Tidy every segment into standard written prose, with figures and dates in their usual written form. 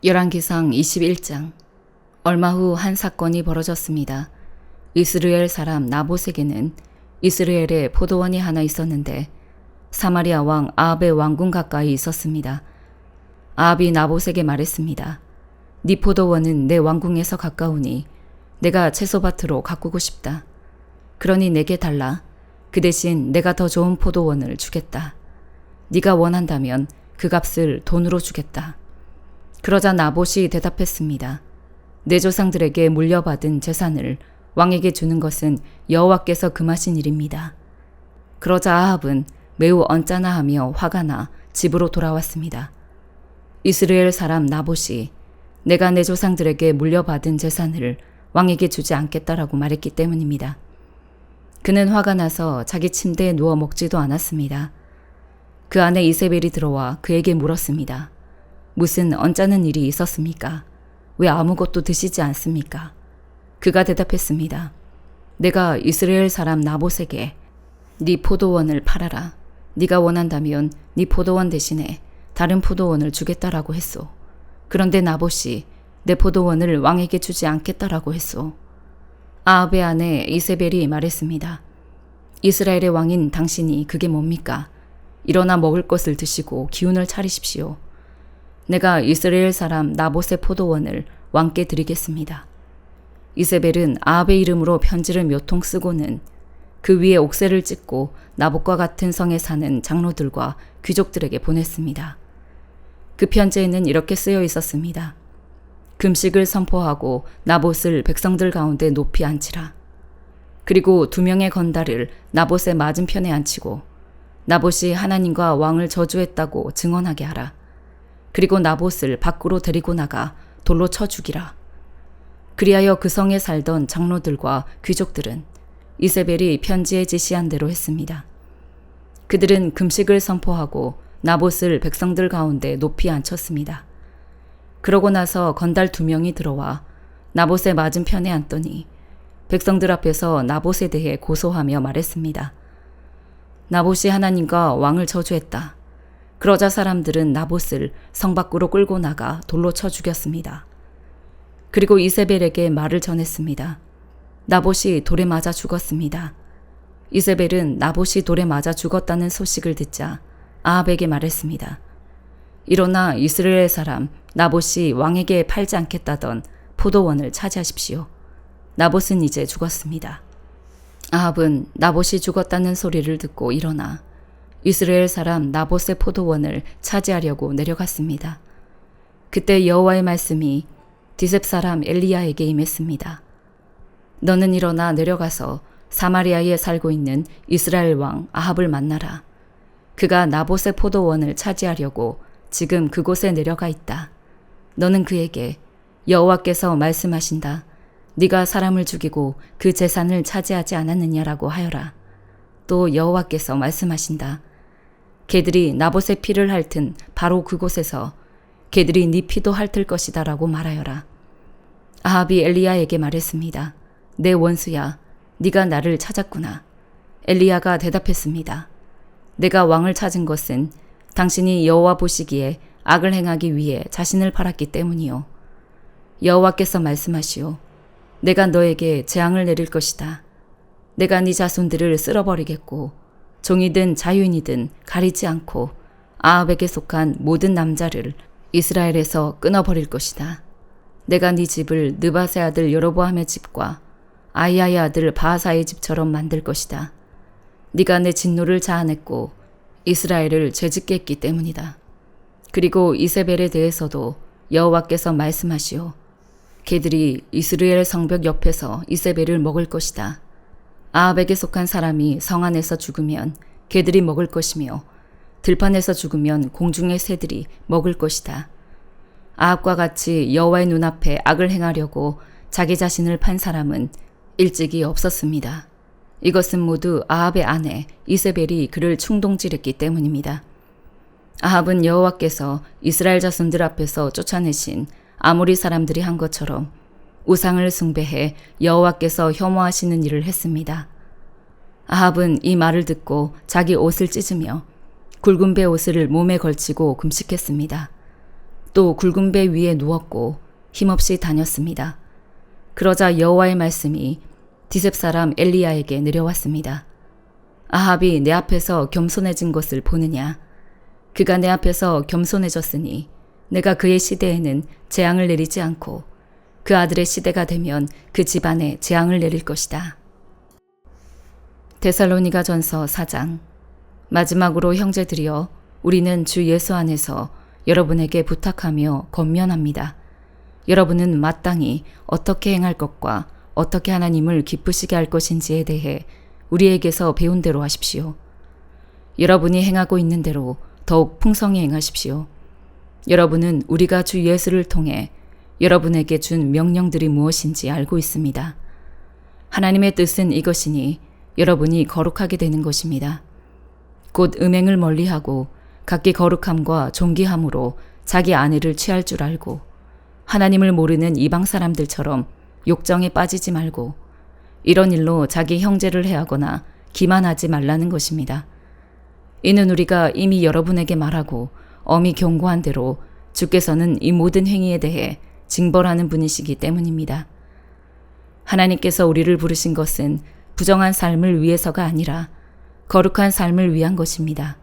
열왕기상 21장. 얼마 후 한 사건이 벌어졌습니다. 이스라엘 사람 나봇에게는 이스라엘에 포도원이 하나 있었는데 사마리아 왕 아합의 왕궁 가까이 있었습니다. 아합이 나봇에게 말했습니다. 네 포도원은 내 왕궁에서 가까우니 내가 채소밭으로 가꾸고 싶다. 그러니 내게 달라. 그 대신 내가 더 좋은 포도원을 주겠다. 네가 원한다면 그 값을 돈으로 주겠다. 그러자 나봇이 대답했습니다. 내 조상들에게 물려받은 재산을 왕에게 주는 것은 여호와께서 금하신 일입니다. 그러자 아합은 매우 언짢아하며 화가 나 집으로 돌아왔습니다. 이스라엘 사람 나봇이 내가 내 조상들에게 물려받은 재산을 왕에게 주지 않겠다라고 말했기 때문입니다. 그는 화가 나서 자기 침대에 누워 먹지도 않았습니다. 그 안에 이세벨이 들어와 그에게 물었습니다. 무슨 언짢은 일이 있었습니까? 왜 아무것도 드시지 않습니까? 그가 대답했습니다. 내가 이스라엘 사람 나봇에게 네 포도원을 팔아라. 네가 원한다면 네 포도원 대신에 다른 포도원을 주겠다라고 했소. 그런데 나봇이 내 포도원을 왕에게 주지 않겠다라고 했소. 아합의 아내 이세벨이 말했습니다. 이스라엘의 왕인 당신이 그게 뭡니까? 일어나 먹을 것을 드시고 기운을 차리십시오. 내가 이스라엘 사람 나봇의 포도원을 왕께 드리겠습니다. 이세벨은 아합의 이름으로 편지를 몇 통 쓰고는 그 위에 옥새를 찍고 나봇과 같은 성에 사는 장로들과 귀족들에게 보냈습니다. 그 편지에는 이렇게 쓰여 있었습니다. 금식을 선포하고 나봇을 백성들 가운데 높이 앉히라. 그리고 2명의 건달을 나봇의 맞은편에 앉히고 나봇이 하나님과 왕을 저주했다고 증언하게 하라. 그리고 나봇을 밖으로 데리고 나가 돌로 쳐 죽이라. 그리하여 그 성에 살던 장로들과 귀족들은 이세벨이 편지에 지시한 대로 했습니다. 그들은 금식을 선포하고 나봇을 백성들 가운데 높이 앉혔습니다. 그러고 나서 건달 2명이 들어와 나봇의 맞은편에 앉더니 백성들 앞에서 나봇에 대해 고소하며 말했습니다. 나봇이 하나님과 왕을 저주했다. 그러자 사람들은 나봇을 성 밖으로 끌고 나가 돌로 쳐 죽였습니다. 그리고 이세벨에게 말을 전했습니다. 나봇이 돌에 맞아 죽었습니다. 이세벨은 나봇이 돌에 맞아 죽었다는 소식을 듣자 아합에게 말했습니다. 일어나 이스라엘 사람 나봇이 왕에게 팔지 않겠다던 포도원을 차지하십시오. 나봇은 이제 죽었습니다. 아합은 나봇이 죽었다는 소리를 듣고 일어나 이스라엘 사람 나봇의 포도원을 차지하려고 내려갔습니다. 그때 여호와의 말씀이 디셉 사람 엘리야에게 임했습니다. 너는 일어나 내려가서 사마리아에 살고 있는 이스라엘 왕 아합을 만나라. 그가 나봇의 포도원을 차지하려고 지금 그곳에 내려가 있다. 너는 그에게 여호와께서 말씀하신다. 네가 사람을 죽이고 그 재산을 차지하지 않았느냐라고 하여라. 또 여호와께서 말씀하신다. 개들이 나봇의 피를 핥은 바로 그곳에서 개들이 네 피도 핥을 것이다 라고 말하여라. 아합이 엘리야에게 말했습니다. 내 원수야, 네가 나를 찾았구나. 엘리야가 대답했습니다. 내가 왕을 찾은 것은 당신이 여호와 보시기에 악을 행하기 위해 자신을 팔았기 때문이요. 여호와께서 말씀하시오. 내가 너에게 재앙을 내릴 것이다. 내가 네 자손들을 쓸어버리겠고 종이든 자유인이든 가리지 않고 아합에게 속한 모든 남자를 이스라엘에서 끊어버릴 것이다. 내가 네 집을 느밧의 아들 여로보암의 집과 아히야의 아들 바하사의 집처럼 만들 것이다. 네가 내 진노를 자아냈고 이스라엘을 죄짓게 했기 때문이다. 그리고 이세벨에 대해서도 여호와께서 말씀하시오. 개들이 이스라엘 성벽 옆에서 이세벨을 먹을 것이다. 아합에게 속한 사람이 성 안에서 죽으면 개들이 먹을 것이며 들판에서 죽으면 공중의 새들이 먹을 것이다. 아합과 같이 여호와의 눈앞에 악을 행하려고 자기 자신을 판 사람은 일찍이 없었습니다. 이것은 모두 아합의 아내 이세벨이 그를 충동질했기 때문입니다. 아합은 여호와께서 이스라엘 자손들 앞에서 쫓아내신 아모리 사람들이 한 것처럼 우상을 숭배해 여호와께서 혐오하시는 일을 했습니다. 아합은 이 말을 듣고 자기 옷을 찢으며 굵은 베옷을 몸에 걸치고 금식했습니다. 또 굵은 배 위에 누웠고 힘없이 다녔습니다. 그러자 여호와의 말씀이 디셉 사람 엘리야에게 내려왔습니다. 아합이 내 앞에서 겸손해진 것을 보느냐? 그가 내 앞에서 겸손해졌으니 내가 그의 시대에는 재앙을 내리지 않고 그 아들의 시대가 되면 그 집안에 재앙을 내릴 것이다. 데살로니가 전서 4장. 마지막으로 형제들이여, 우리는 주 예수 안에서 여러분에게 부탁하며 권면합니다. 여러분은 마땅히 어떻게 행할 것과 어떻게 하나님을 기쁘시게 할 것인지에 대해 우리에게서 배운 대로 하십시오. 여러분이 행하고 있는 대로 더욱 풍성히 행하십시오. 여러분은 우리가 주 예수를 통해 여러분에게 준 명령들이 무엇인지 알고 있습니다. 하나님의 뜻은 이것이니 여러분이 거룩하게 되는 것입니다. 곧 음행을 멀리하고 각기 거룩함과 존귀함으로 자기 아내를 취할 줄 알고 하나님을 모르는 이방 사람들처럼 욕정에 빠지지 말고 이런 일로 자기 형제를 해하거나 기만하지 말라는 것입니다. 이는 우리가 이미 여러분에게 말하고 엄히 경고한 대로 주께서는 이 모든 행위에 대해 징벌하는 분이시기 때문입니다. 하나님께서 우리를 부르신 것은 부정한 삶을 위해서가 아니라 거룩한 삶을 위한 것입니다.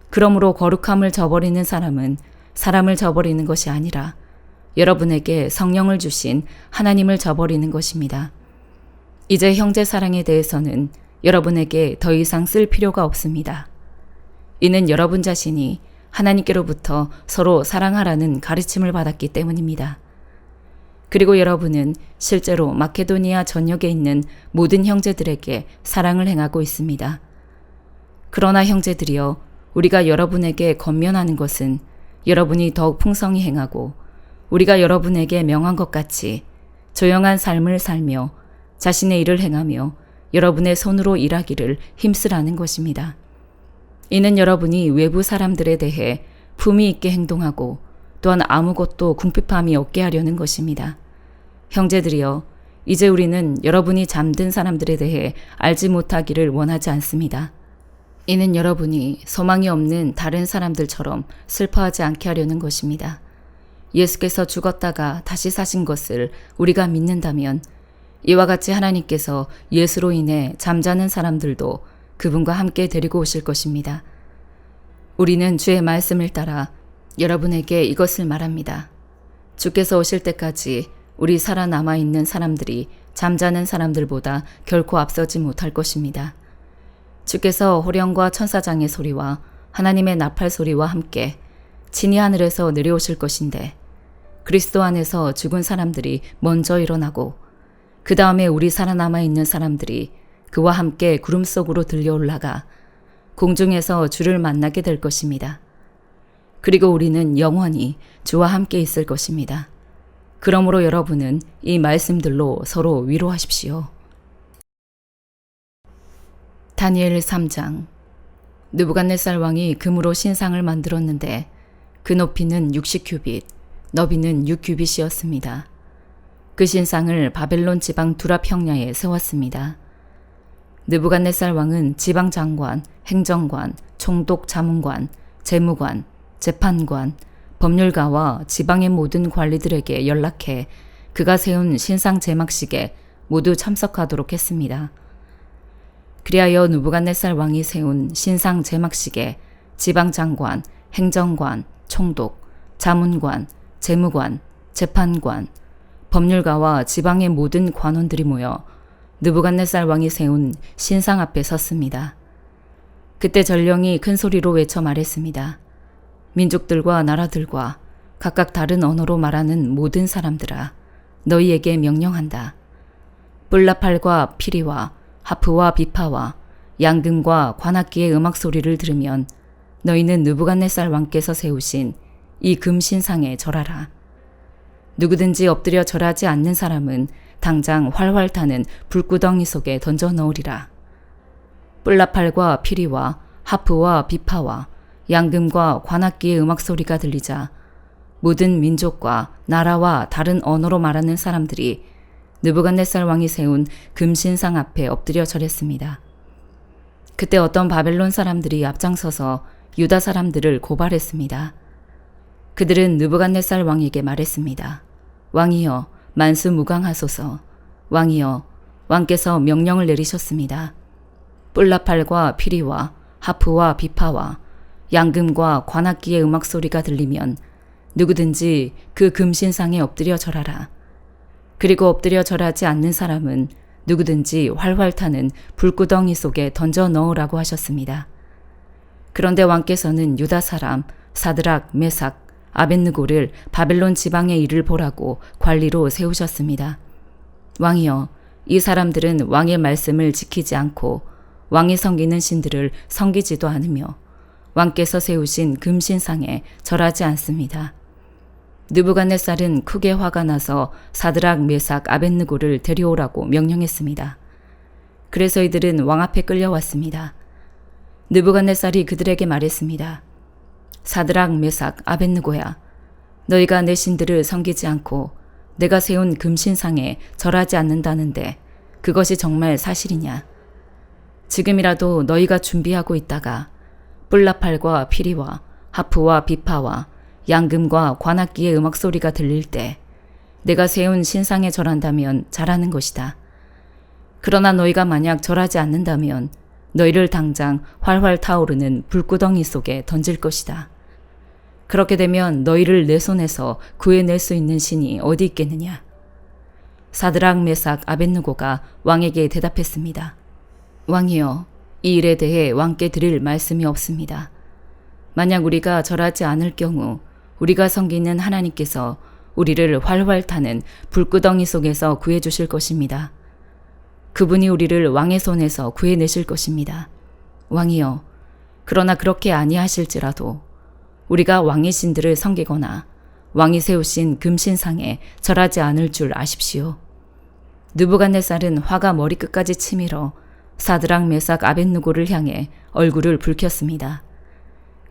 그러므로 거룩함을 저버리는 사람은 사람을 저버리는 것이 아니라 여러분에게 성령을 주신 하나님을 저버리는 것입니다. 이제 형제 사랑에 대해서는 여러분에게 더 이상 쓸 필요가 없습니다. 이는 여러분 자신이 하나님께로부터 서로 사랑하라는 가르침을 받았기 때문입니다. 그리고 여러분은 실제로 마케도니아 전역에 있는 모든 형제들에게 사랑을 행하고 있습니다. 그러나 형제들이여, 우리가 여러분에게 권면하는 것은 여러분이 더욱 풍성히 행하고 우리가 여러분에게 명한 것 같이 조용한 삶을 살며 자신의 일을 행하며 여러분의 손으로 일하기를 힘쓰라는 것입니다. 이는 여러분이 외부 사람들에 대해 품위 있게 행동하고 또한 아무것도 궁핍함이 없게 하려는 것입니다. 형제들이여, 이제 우리는 여러분이 잠든 사람들에 대해 알지 못하기를 원하지 않습니다. 이는 여러분이 소망이 없는 다른 사람들처럼 슬퍼하지 않게 하려는 것입니다. 예수께서 죽었다가 다시 사신 것을 우리가 믿는다면 이와 같이 하나님께서 예수로 인해 잠자는 사람들도 그분과 함께 데리고 오실 것입니다. 우리는 주의 말씀을 따라 여러분에게 이것을 말합니다. 주께서 오실 때까지 우리 살아남아 있는 사람들이 잠자는 사람들보다 결코 앞서지 못할 것입니다. 주께서 호령과 천사장의 소리와 하나님의 나팔 소리와 함께 친히 하늘에서 내려오실 것인데 그리스도 안에서 죽은 사람들이 먼저 일어나고 그 다음에 우리 살아남아 있는 사람들이 그와 함께 구름 속으로 들려 올라가 공중에서 주를 만나게 될 것입니다. 그리고 우리는 영원히 주와 함께 있을 것입니다. 그러므로 여러분은 이 말씀들로 서로 위로하십시오. 다니엘 3장. 느부갓네살 왕이 금으로 신상을 만들었는데 그 높이는 60규빗, 너비는 6규빗이었습니다. 그 신상을 바벨론 지방 두라 평야에 세웠습니다. 느부갓네살 왕은 지방 장관, 행정관, 총독 자문관, 재무관, 재판관, 법률가와 지방의 모든 관리들에게 연락해 그가 세운 신상 제막식에 모두 참석하도록 했습니다. 그리하여 느부갓네살 왕이 세운 신상 제막식에 지방 장관, 행정관, 총독, 자문관, 재무관, 재판관, 법률가와 지방의 모든 관원들이 모여 느부갓네살 왕이 세운 신상 앞에 섰습니다. 그때 전령이 큰 소리로 외쳐 말했습니다. 민족들과 나라들과 각각 다른 언어로 말하는 모든 사람들아, 너희에게 명령한다. 뿔나팔과 피리와 하프와 비파와 양금과 관악기의 음악 소리를 들으면 너희는 느부갓네살 왕께서 세우신 이 금신상에 절하라. 누구든지 엎드려 절하지 않는 사람은 당장 활활 타는 불구덩이 속에 던져 넣으리라. 뿔나팔과 피리와 하프와 비파와 양금과 관악기의 음악 소리가 들리자 모든 민족과 나라와 다른 언어로 말하는 사람들이 느부갓네살 왕이 세운 금신상 앞에 엎드려 절했습니다. 그때 어떤 바벨론 사람들이 앞장서서 유다 사람들을 고발했습니다. 그들은 느부갓네살 왕에게 말했습니다. 왕이여, 만수무강하소서. 왕이여, 왕께서 명령을 내리셨습니다. 뿔나팔과 피리와 하프와 비파와 양금과 관악기의 음악 소리가 들리면 누구든지 그 금신상에 엎드려 절하라. 그리고 엎드려 절하지 않는 사람은 누구든지 활활 타는 불구덩이 속에 던져 넣으라고 하셨습니다. 그런데 왕께서는 유다 사람 사드락, 메삭, 아벳느고를 바벨론 지방의 일을 보라고 관리로 세우셨습니다. 왕이여, 이 사람들은 왕의 말씀을 지키지 않고 왕이 섬기는 신들을 섬기지도 않으며 왕께서 세우신 금신상에 절하지 않습니다. 느부갓네살은 크게 화가 나서 사드락, 메삭, 아벳느고를 데려오라고 명령했습니다. 그래서 이들은 왕 앞에 끌려왔습니다. 느부갓네살이 그들에게 말했습니다. 사드락, 메삭, 아벳느고야, 너희가 내 신들을 섬기지 않고 내가 세운 금신상에 절하지 않는다는데 그것이 정말 사실이냐? 지금이라도 너희가 준비하고 있다가 뿔나팔과 피리와 하프와 비파와 양금과 관악기의 음악 소리가 들릴 때 내가 세운 신상에 절한다면 잘하는 것이다. 그러나 너희가 만약 절하지 않는다면 너희를 당장 활활 타오르는 불구덩이 속에 던질 것이다. 그렇게 되면 너희를 내 손에서 구해낼 수 있는 신이 어디 있겠느냐? 사드락, 메삭, 아벳느고가 왕에게 대답했습니다. 왕이여, 이 일에 대해 왕께 드릴 말씀이 없습니다. 만약 우리가 절하지 않을 경우 우리가 섬기는 하나님께서 우리를 활활 타는 불구덩이 속에서 구해주실 것입니다. 그분이 우리를 왕의 손에서 구해내실 것입니다. 왕이여, 그러나 그렇게 아니하실지라도 우리가 왕의 신들을 섬기거나 왕이 세우신 금신상에 절하지 않을 줄 아십시오. 느부갓네살은 화가 머리끝까지 치밀어 사드락, 메삭, 아벳느고를 향해 얼굴을 붉혔습니다.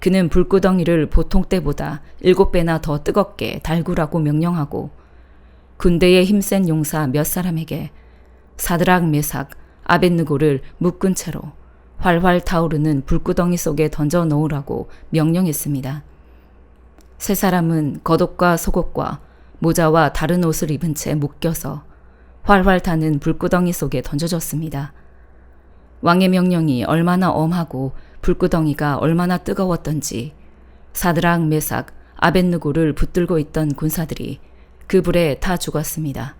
그는 불구덩이를 보통 때보다 7배나 더 뜨겁게 달구라고 명령하고 군대의 힘센 용사 몇 사람에게 사드락, 메삭, 아벳느고를 묶은 채로 활활 타오르는 불구덩이 속에 던져 놓으라고 명령했습니다. 세 사람은 겉옷과 속옷과 모자와 다른 옷을 입은 채 묶여서 활활 타는 불구덩이 속에 던져졌습니다. 왕의 명령이 얼마나 엄하고 불구덩이가 얼마나 뜨거웠던지 사드락, 메삭, 아벳느고를 붙들고 있던 군사들이 그 불에 타 죽었습니다.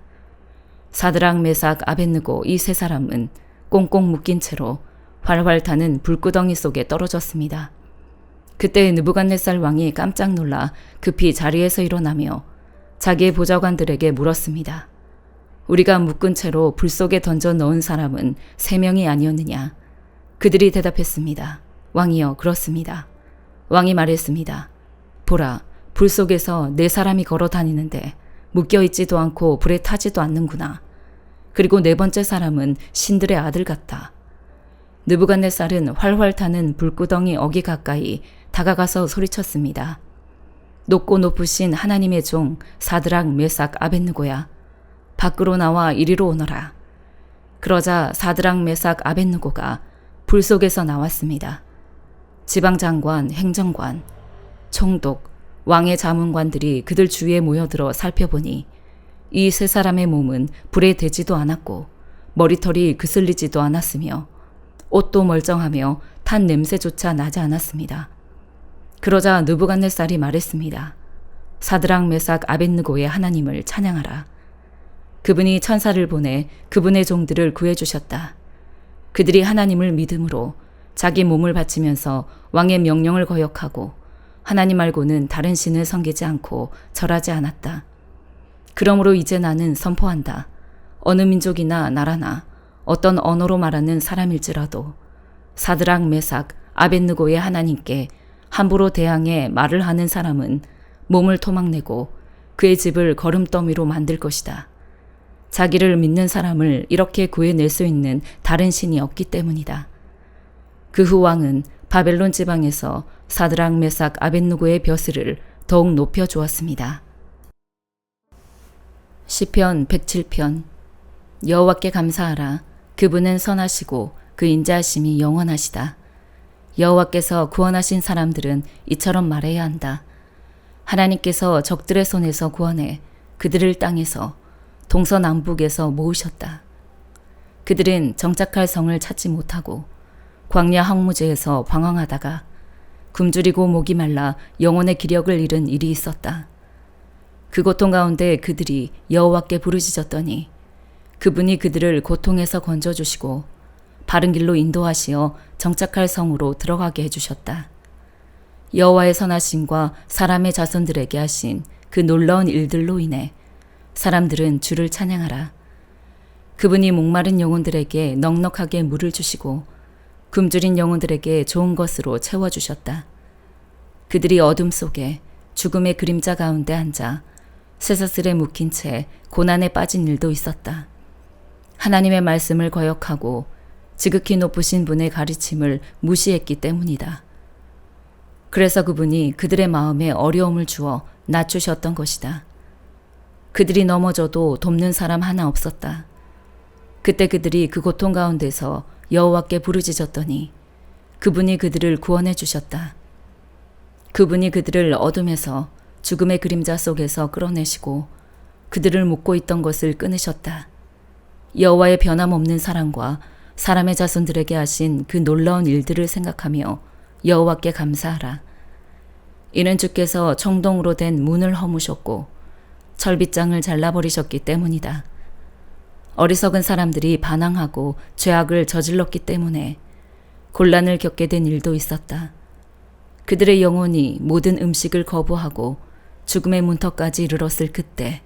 사드락, 메삭, 아벳느고 이 세 사람은 꽁꽁 묶인 채로 활활 타는 불구덩이 속에 떨어졌습니다. 그때 느부갓네살 왕이 깜짝 놀라 급히 자리에서 일어나며 자기의 보좌관들에게 물었습니다. 우리가 묶은 채로 불 속에 던져 넣은 사람은 3명이 아니었느냐? 그들이 대답했습니다. 왕이여, 그렇습니다. 왕이 말했습니다. 보라, 불 속에서 4사람이 걸어 다니는데 묶여 있지도 않고 불에 타지도 않는구나. 그리고 4번째 사람은 신들의 아들 같다. 느부갓네살은 활활 타는 불구덩이 어기 가까이 다가가서 소리쳤습니다. 높고 높으신 하나님의 종 사드락, 메삭, 아벳느고야, 밖으로 나와 이리로 오너라. 그러자 사드락, 메삭, 아벳느고가 불 속에서 나왔습니다. 지방장관, 행정관, 총독, 왕의 자문관들이 그들 주위에 모여들어 살펴보니 이 세 사람의 몸은 불에 대지도 않았고 머리털이 그슬리지도 않았으며 옷도 멀쩡하며 탄 냄새조차 나지 않았습니다. 그러자 느부갓네살이 말했습니다. 사드락, 메삭, 아벳느고의 하나님을 찬양하라. 그분이 천사를 보내 그분의 종들을 구해주셨다. 그들이 하나님을 믿음으로 자기 몸을 바치면서 왕의 명령을 거역하고 하나님 말고는 다른 신을 섬기지 않고 절하지 않았다. 그러므로 이제 나는 선포한다. 어느 민족이나 나라나 어떤 언어로 말하는 사람일지라도 사드락, 메삭, 아벳느고의 하나님께 함부로 대항해 말을 하는 사람은 몸을 토막내고 그의 집을 거름더미로 만들 것이다. 자기를 믿는 사람을 이렇게 구해낼 수 있는 다른 신이 없기 때문이다. 그 후 왕은 바벨론 지방에서 사드락, 메삭, 아벳느고의 벼슬을 더욱 높여주었습니다. 시편 107편. 여호와께 감사하라. 그분은 선하시고 그 인자하심이 영원하시다. 여호와께서 구원하신 사람들은 이처럼 말해야 한다. 하나님께서 적들의 손에서 구원해 그들을 땅에서 동서남북에서 모으셨다. 그들은 정착할 성을 찾지 못하고 광야 항무제에서 방황하다가 굶주리고 목이 말라 영혼의 기력을 잃은 일이 있었다. 그 고통 가운데 그들이 여호와께 부르짖었더니 그분이 그들을 고통에서 건져주시고 바른 길로 인도하시어 정착할 성으로 들어가게 해주셨다. 여호와의 선하심과 사람의 자손들에게 하신 그 놀라운 일들로 인해 사람들은 주를 찬양하라. 그분이 목마른 영혼들에게 넉넉하게 물을 주시고 굶주린 영혼들에게 좋은 것으로 채워주셨다. 그들이 어둠 속에 죽음의 그림자 가운데 앉아 쇠사슬에 묶인 채 고난에 빠진 일도 있었다. 하나님의 말씀을 거역하고 지극히 높으신 분의 가르침을 무시했기 때문이다. 그래서 그분이 그들의 마음에 어려움을 주어 낮추셨던 것이다. 그들이 넘어져도 돕는 사람 하나 없었다. 그때 그들이 그 고통 가운데서 여호와께 부르짖었더니 그분이 그들을 구원해 주셨다. 그분이 그들을 어둠에서 죽음의 그림자 속에서 끌어내시고 그들을 묶고 있던 것을 끊으셨다. 여호와의 변함없는 사랑과 사람의 자손들에게 하신 그 놀라운 일들을 생각하며 여호와께 감사하라. 이는 주께서 청동으로 된 문을 허무셨고 철빗장을 잘라버리셨기 때문이다. 어리석은 사람들이 반항하고 죄악을 저질렀기 때문에 곤란을 겪게 된 일도 있었다. 그들의 영혼이 모든 음식을 거부하고 죽음의 문턱까지 이르렀을 그때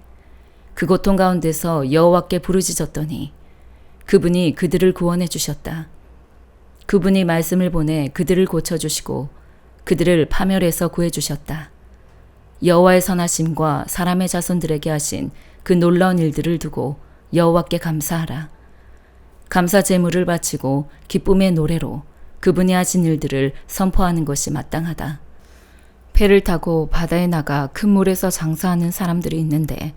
그 고통 가운데서 여호와께 부르짖었더니 그분이 그들을 구원해 주셨다. 그분이 말씀을 보내 그들을 고쳐주시고 그들을 파멸해서 구해주셨다. 여호와의 선하심과 사람의 자손들에게 하신 그 놀라운 일들을 두고 여호와께 감사하라. 감사 제물을 바치고 기쁨의 노래로 그분이 하신 일들을 선포하는 것이 마땅하다. 배를 타고 바다에 나가 큰 물에서 장사하는 사람들이 있는데